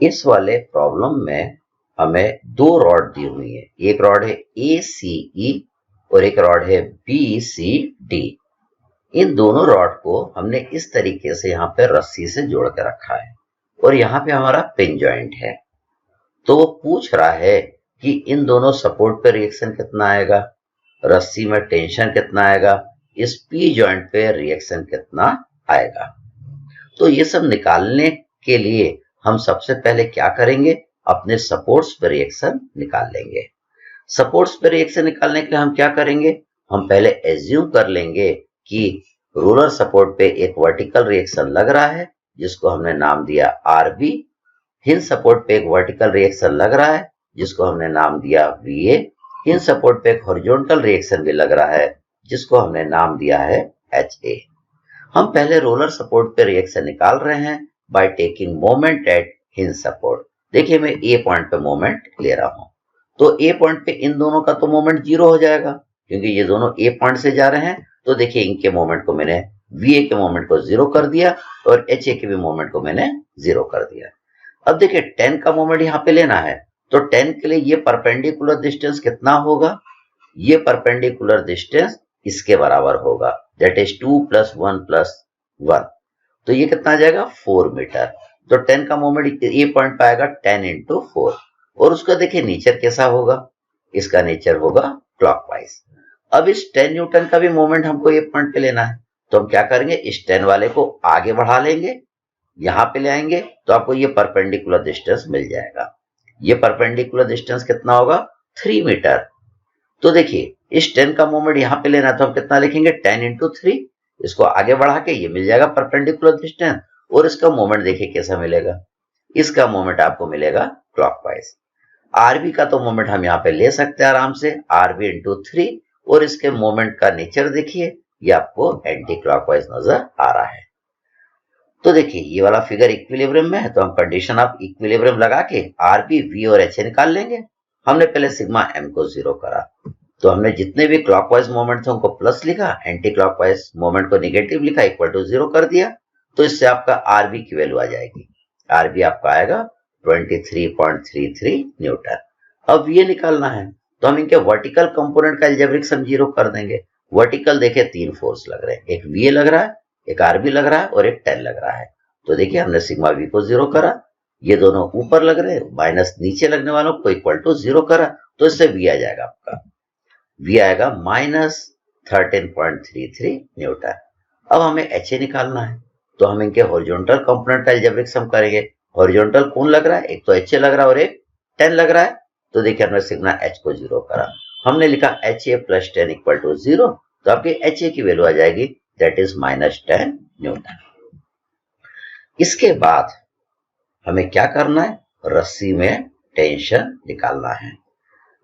इस वाले प्रॉब्लम में हमें दो रॉड दी हुई है, एक रॉड है ACE और एक रॉड है BCD। इन दोनों रॉड को हमने इस तरीके से यहाँ पे रस्सी से जोड़ के रखा है और यहाँ पे हमारा पिन जॉइंट है। तो वो पूछ रहा है कि इन दोनों सपोर्ट पे रिएक्शन कितना आएगा, रस्सी में टेंशन कितना आएगा, इस पी जॉइंट पे रिएक्शन कितना आएगा। तो ये सब निकालने के लिए हम सबसे पहले क्या करेंगे, अपने सपोर्ट्स पे रिएक्शन निकाल लेंगे। सपोर्ट्स पे रिएक्शन निकालने के लिए हम क्या करेंगे, हम पहले एज्यूम कर लेंगे कि रोलर सपोर्ट पे एक वर्टिकल रिएक्शन लग रहा है जिसको हमने नाम दिया RB। हिंज सपोर्ट पे एक वर्टिकल रिएक्शन लग रहा है जिसको हमने नाम दिया VA। हिंज सपोर्ट पे एक हॉरिजॉन्टल रिएक्शन भी लग रहा है जिसको हमने नाम दिया है HA। हम पहले रोलर सपोर्ट पे रिएक्शन निकाल रहे हैं by taking moment at hinge support. देखिए मैं A पॉइंट पे मोमेंट ले रहा हूं, तो A पॉइंट पे इन दोनों का तो मोमेंट 0 हो जाएगा क्योंकि ये दोनों A पॉइंट से जा रहे हैं। तो देखिए इनके मोमेंट को मैंने VA के मोमेंट को 0 कर दिया और HA के भी मोमेंट को मैंने 0 कर दिया। अब देखिए 10 का मोमेंट यहाँ पे लेना है, तो 10 के लिए ये परपेंडिकुलर डिस्टेंस कितना होगा, ये परपेंडिकुलर डिस्टेंस इसके बराबर होगा, दैट इज 2 + 1 + 1। तो ये कितना आ जाएगा 4 मीटर। तो 10 का मोमेंट ए पॉइंट पाएगा 10 × 4। और उसका देखिए नेचर कैसा होगा, इसका नेचर होगा क्लॉकवाइज। अब इस 10 न्यूटन का भी मोमेंट हमको ए पॉइंट पे लेना है, तो हम क्या करेंगे, इस 10 वाले को आगे बढ़ा लेंगे, यहां पे ले आएंगे तो आपको ये परपेंडिकुलर डिस्टेंस मिल जाएगा। ये परपेंडिकुलर डिस्टेंस कितना होगा 3 मीटर। तो देखिए इस 10 का मोमेंट यहाँ पे लेना, तो हम कितना लिखेंगे 10 × 3। इसको आगे बढ़ा के ये मिल जाएगा परपेंडिकुलर डिस्टेंस। और इसका मोमेंट देखिए कैसा मिलेगा, इसका मोमेंट आपको मिलेगा क्लॉकवाइज। आरबी का तो मोमेंट हम यहाँ पे ले सकते हैं आराम से, RB × 3। और इसके मोमेंट का नेचर देखिए, ये आपको एंटी क्लॉकवाइज नजर आ रहा है। तो देखिए ये वाला फिगर इक्विलिब्रियम में है, तो हम कंडीशन ऑफ इक्विलिब्रियम लगा के RB, V और HA निकाल लेंगे। हमने पहले सिग्मा m को 0 करा, तो हमने जितने भी क्लॉकवाइज मोमेंट थे उनको प्लस लिखा, एंटी क्लॉकवाइज मोमेंट को निगेटिव लिखा, इक्वल टू 0 कर दिया। तो इससे आपका RB की वैल्यू आ जाएगी, RB आपका आएगा 23.33 न्यूटन। अब ये निकालना है, तो हम इनके वर्टिकल कंपोनेंट का अलजेब्रिक सम 0 कर देंगे। वर्टिकल देखिए 3 फोर्स लग रहे हैं, एक VA लग रहा है, एक RB लग रहा है और एक 10 लग रहा है। तो देखिए हमने सिग्मा V को 0 करा, ये दोनों ऊपर लग रहे हैं, माइनस नीचे लगने वालों को इक्वल टू 0 करा, तो इससे V आ जाएगा आपका, V आएगा -13.33 न्यूटन। अब हमें HA निकालना है, तो हम इनके हॉरिजॉन्टल कंपोनेंट का अलजेब्रिक सम करेंगे। हॉरिजॉन्टल कौन लग रहा है, एक तो HA लग रहा है और एक 10 लग रहा है। तो देखिए हमने सिग्मा H को 0 करा, हमने लिखा HA + 10 = 0। तो आपकी HA की वैल्यू आ जाएगी, दैट इज -10 न्यूटन। इसके बाद हमें क्या करना है, रस्सी में टेंशन निकालना है।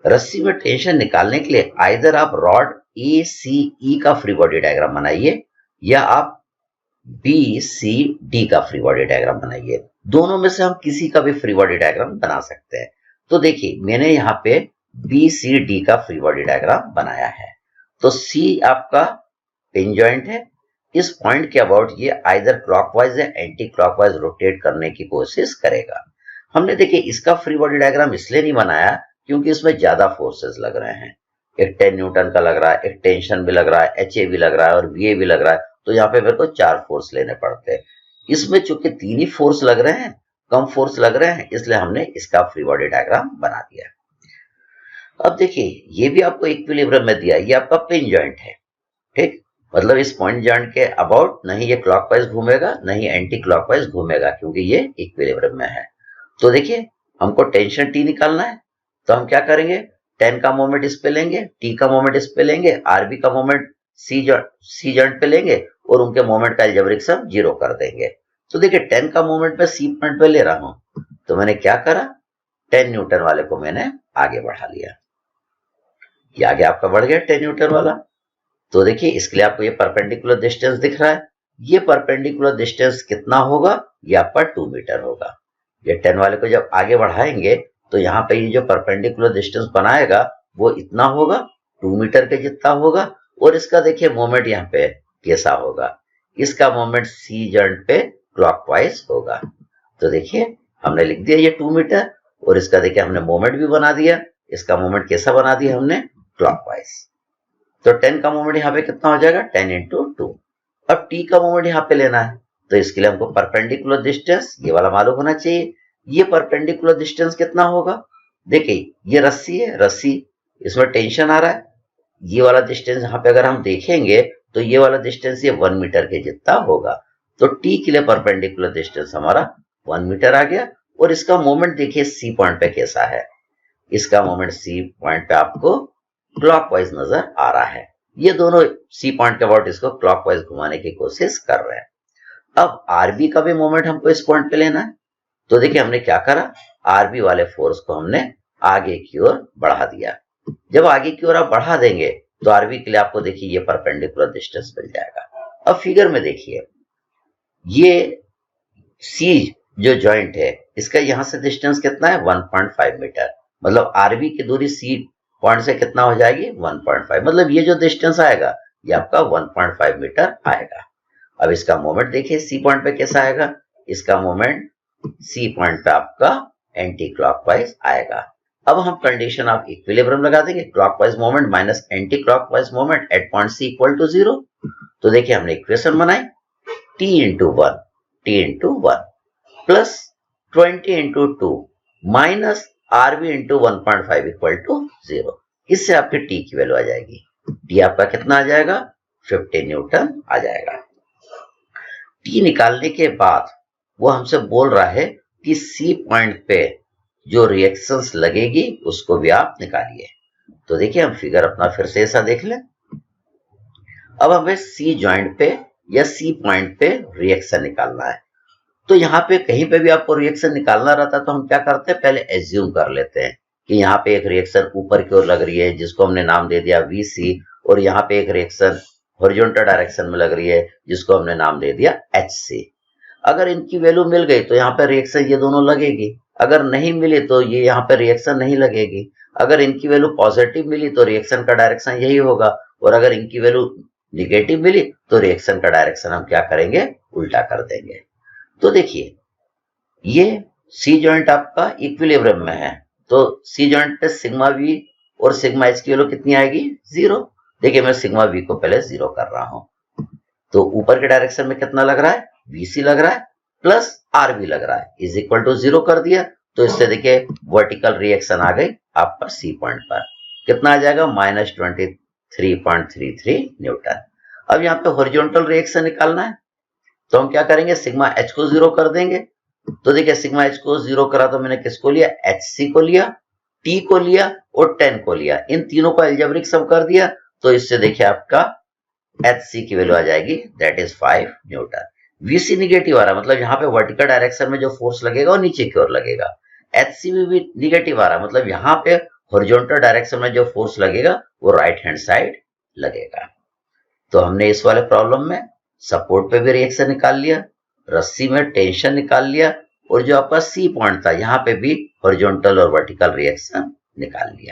रस्सी में टेंशन निकालने के लिए आइदर आप रॉड ACE का फ्री बॉडी डायग्राम बनाइए या आप BCD का फ्री बॉडी डायग्राम बनाइए। दोनों में से हम किसी का भी फ्री बॉडी डायग्राम बना सकते हैं। तो देखिए मैंने यहाँ पे BCD का फ्री बॉडी डायग्राम बनाया है। तो C आपका पिन जॉइंट है, इस पॉइंट के अबाउट ये आइदर क्लॉकवाइज या एंटी क्लॉकवाइज रोटेट करने की कोशिश करेगा। हमने देखिए इसका फ्री बॉडी डायग्राम इसलिए नहीं बनाया क्योंकि इसमें ज्यादा फोर्सेस लग रहे हैं, एक 10 न्यूटन का लग रहा है, एक टेंशन भी लग रहा है, HA भी लग रहा है और VA भी लग रहा है। तो यहाँ पे मेरे को 4 फोर्स लेने पड़ते हैं। इसमें चूंकि 3 ही फोर्स लग रहे हैं, कम फोर्स लग रहे हैं, इसलिए हमने इसका फ्री बॉडी डायग्राम बना दिया। अब देखिए ये भी आपको इक्विलिब्रियम में दिया, ये आपका पिन जॉइंट है, ठीक, मतलब इस पॉइंट जॉइंट के अबाउट नहीं ये क्लॉकवाइज घूमेगा नहीं एंटी क्लॉकवाइज घूमेगा क्योंकि ये इक्विलिब्रियम में है। तो देखिए हमको टेंशन T निकालना है, तो हम क्या करेंगे, 10 का मोमेंट इस पे लेंगे, T का मोमेंट इस पे लेंगे, RB का मोमेंट C जॉइंट पे लेंगे और उनके मोमेंट का अलजेब्रिक सम 0 कर देंगे। तो देखिए 10 का मोमेंट मैं C पॉइंट पे ले रहा हूं, तो मैंने क्या करा, 10 न्यूटन वाले को मैंने आगे बढ़ा लिया, ये आगे आपका बढ़ गया 10 न्यूटन वाला। तो देखिए इसके लिए आपको ये परपेंडिकुलर डिस्टेंस दिख रहा है, ये परपेंडिकुलर डिस्टेंस कितना होगा, ये आपका 2 मीटर होगा। ये 10 वाले को जब आगे बढ़ाएंगे तो यहाँ पे ये जो परपेंडिकुलर डिस्टेंस बनाएगा वो इतना होगा, 2 मीटर के जितना होगा। और इसका देखिए मोमेंट यहाँ पे कैसा होगा, इसका मोमेंट C जॉइंट पे क्लॉकवाइज होगा। तो देखिए हमने लिख दिया ये 2 मीटर, और इसका देखिए हमने मोमेंट भी बना दिया। इसका मोमेंट कैसा बना दिया हमने, क्लॉकवाइज। तो 10 का मोमेंट यहाँ पे कितना हो जाएगा, 10 इंटू 2। अब टी का मोमेंट यहाँ पे लेना है, तो इसके लिए हमको परपेंडिकुलर डिस्टेंस ये वाला मालूम होना चाहिए। ये परपेंडिकुलर डिस्टेंस कितना होगा, देखिए ये रस्सी है, रस्सी इसमें टेंशन आ रहा है, ये वाला डिस्टेंस यहाँ पे अगर हम देखेंगे तो ये वाला डिस्टेंस ये 1 मीटर के जितना होगा। तो टी के लिए परपेंडिकुलर डिस्टेंस हमारा 1 मीटर आ गया। और इसका मोमेंट देखिए सी पॉइंट पे कैसा है, इसका मोमेंट सी पॉइंट पे आपको क्लॉकवाइज नजर आ रहा है। ये दोनों सी पॉइंट के अबाउट इसको क्लॉकवाइज घुमाने की कोशिश कर रहे हैं। अब आरबी का भी मोमेंट हमको इस पॉइंट पे लेना है। तो देखिए हमने क्या करा, आरबी वाले फोर्स को हमने आगे की ओर बढ़ा दिया। जब आगे की ओर आप बढ़ा देंगे तो आरबी के लिए आपको देखिए ये परपेंडिकुलर डिस्टेंस मिल जाएगा। अब फिगर में देखिए ये सी जो जॉइंट है इसका यहां से डिस्टेंस कितना है, 1.5 मीटर। मतलब आरबी की दूरी सी पॉइंट से कितना हो जाएगी, 1.5। मतलब ये जो डिस्टेंस आएगा ये आपका 1.5 मीटर आएगा। अब इसका मोमेंट देखिए सी पॉइंट पे कैसा आएगा, इसका मोमेंट सी पॉइंट पे आपका एंटी क्लॉकवाइज आएगा। अब हम कंडीशन ऑफ इक्विलिब्रियम लगा देंगे, clockwise moment minus anti clockwise moment at point C equal to 0। तो देखिए हमने इक्वेशन बनाई, t into 1 plus 20 into 2 minus RB into 1.5 equal to 0। इससे आपकी टी की वैल्यू आ जाएगी, टी आपका कितना आ जाएगा, 50 न्यूटन आ जाएगा। टी निकालने के बाद वो हमसे बोल रहा है कि सी पॉइंट पे जो रिएक्शंस लगेगी उसको भी आप निकालिए। तो देखिए हम फिगर अपना फिर से ऐसा देख लें। अब हमें सी जॉइंट पे या सी पॉइंट पे रिएक्शन निकालना है। तो यहाँ पे कहीं पे भी आपको रिएक्शन निकालना रहता है तो हम क्या करते हैं, पहले एज्यूम कर लेते हैं कि यहाँ पे एक रिएक्शन ऊपर की ओर लग रही है जिसको हमने नाम दे दिया VC, और यहाँ पे एक रिएक्शन हॉरिजॉन्टल डायरेक्शन में लग रही है जिसको हमने नाम दे दिया HC। अगर इनकी वैल्यू मिल गई तो यहाँ पे रिएक्शन ये दोनों लगेगी, अगर नहीं मिली तो ये यहाँ पे रिएक्शन नहीं लगेगी। अगर इनकी वैल्यू पॉजिटिव मिली तो रिएक्शन का डायरेक्शन यही होगा, और अगर इनकी वैल्यू निगेटिव मिली तो रिएक्शन का डायरेक्शन हम क्या करेंगे, उल्टा कर देंगे। तो देखिए ये सी जॉइंट आपका इक्विलिब्रियम में है, तो सी जॉइंट पे सिग्मा वी और सिग्मा एच की वैल्यू कितनी आएगी, 0। देखिए मैं सिग्मा वी को पहले 0 कर रहा हूं, तो ऊपर के डायरेक्शन में कितना लग रहा है, VC लग रहा है प्लस RB लग रहा है, इज इक्वल टू 0 कर दिया। तो इससे देखिए वर्टिकल रिएक्शन आ गई आपका सी पॉइंट पर, कितना आ जाएगा, -23.33 न्यूटन। अब यहाँ पे हॉरिजॉन्टल रिएक्शन निकालना है, तो हम क्या करेंगे, सिग्मा एच को 0 कर देंगे। तो देखिए सिग्मा एच को 0 करा तो मैंने किसको लिया, HC को लिया, T को लिया और 10 को लिया, इन तीनों को अलजेब्रिक सम कर दिया। तो इससे देखिए आपका HC की वैल्यू आ जाएगी, that is 5 newton. VC negative आ रहा है, मतलब यहाँ पे वर्टिकल डायरेक्शन में जो फोर्स लगेगा वो नीचे की ओर लगेगा। HC में भी निगेटिव आ रहा है, मतलब यहाँ पे हॉरिजॉन्टल डायरेक्शन में जो फोर्स लगेगा वो राइट हैंड साइड लगेगा। तो हमने इस वाले प्रॉब्लम में सपोर्ट पे भी रिएक्शन निकाल लिया, रस्सी में टेंशन निकाल लिया, और जो आपका सी पॉइंट था यहाँ पे भी हॉरिजॉन्टल और वर्टिकल रिएक्शन निकाल लिया।